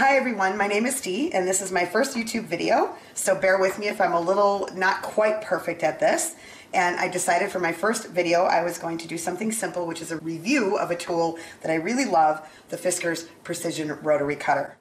Hi everyone, my name is Dee and this is my first YouTube video, so bear with me if I'm a little not quite perfect at this. And I decided for my first video I was going to do something simple, which is a review of a tool that I really love, the Fiskars ProCision Rotary Cutter.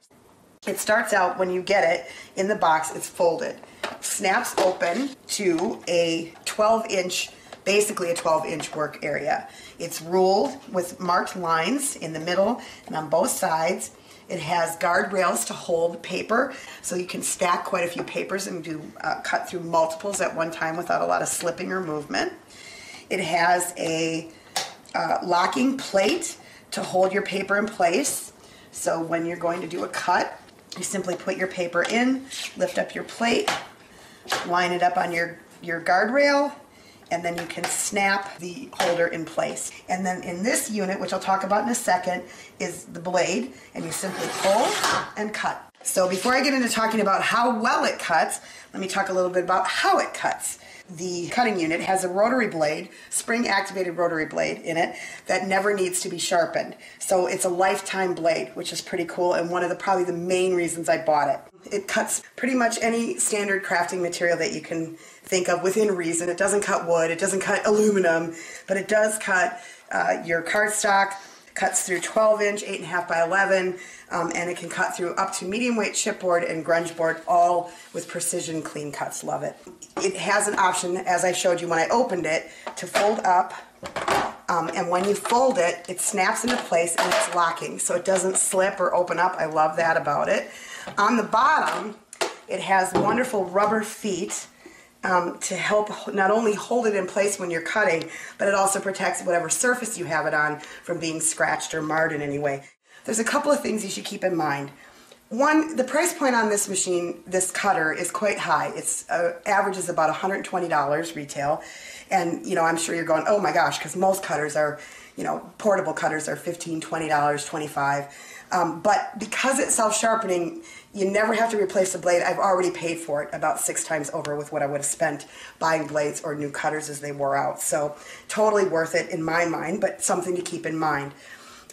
It starts out when you get it in the box, it's folded. Snaps open to a 12-inch, basically a 12-inch work area. It's ruled with marked lines in the middle and on both sides. It has guardrails to hold paper, so you can stack quite a few papers and do cut through multiples at one time without a lot of slipping or movement. It has a locking plate to hold your paper in place. So when you're going to do a cut, you simply put your paper in, lift up your plate, line it up on your guardrail, and then you can snap the holder in place. And then in this unit, which I'll talk about in a second, is the blade, and you simply pull and cut. So before I get into talking about how well it cuts, let me talk a little bit about how it cuts. The cutting unit has a rotary blade, spring-activated rotary blade in it that never needs to be sharpened. So it's a lifetime blade, which is pretty cool, and one of probably the main reasons I bought it. It cuts pretty much any standard crafting material that you can think of within reason. It doesn't cut wood, it doesn't cut aluminum, but it does cut your cardstock, cuts through 12-inch, 8.5 by 11, and it can cut through up to medium weight chipboard and grunge board, all with precision clean cuts. Love it. It has an option, as I showed you when I opened it, to fold up, and when you fold it, it snaps into place and it's locking, so it doesn't slip or open up. I love that about it. On the bottom, it has wonderful rubber feet to help not only hold it in place when you're cutting, but it also protects whatever surface you have it on from being scratched or marred in any way. There's a couple of things you should keep in mind. One, the price point on this machine, this cutter, is quite high. It's averages about $120 retail, and I'm sure you're going, oh my gosh, because most cutters are, portable cutters are $15, $20, $25. But because it's self-sharpening, you never have to replace the blade. I've already paid for it about 6 times over with what I would have spent buying blades or new cutters as they wore out. So totally worth it in my mind, but something to keep in mind.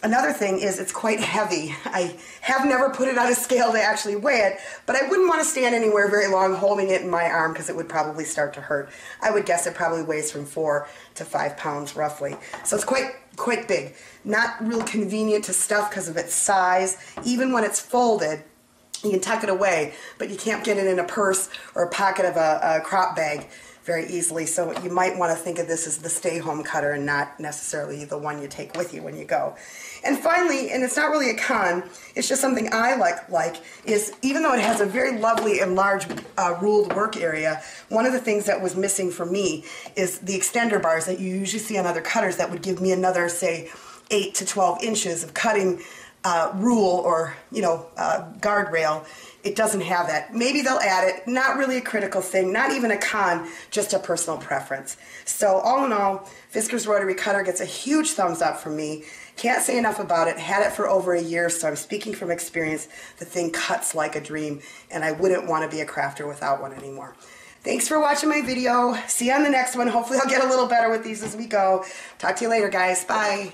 Another thing is it's quite heavy. I have never put it on a scale to actually weigh it, but I wouldn't want to stand anywhere very long holding it in my arm because it would probably start to hurt. I would guess it probably weighs from 4 to 5 pounds roughly. So it's quite big. Not real convenient to stuff because of its size. Even when it's folded, you can tuck it away, but you can't get it in a purse or a pocket of a crop bag very easily, so you might want to think of this as the stay-home cutter and not necessarily the one you take with you when you go. And finally, and it's not really a con, it's just something I like is even though it has a very lovely and large ruled work area, one of the things that was missing for me is the extender bars that you usually see on other cutters that would give me another, say, 8 to 12 inches of cutting rule or guardrail. It doesn't have that. Maybe they'll add it. Not really a critical thing, not even a con, just a personal preference. So all in all, Fiskars Rotary Cutter gets a huge thumbs up from me. Can't say enough about it. Had it for over a year, so I'm speaking from experience. The thing cuts like a dream, and I wouldn't want to be a crafter without one anymore. Thanks for watching my video. See you on the next one. Hopefully I'll get a little better with these as we go. Talk to you later, guys. Bye.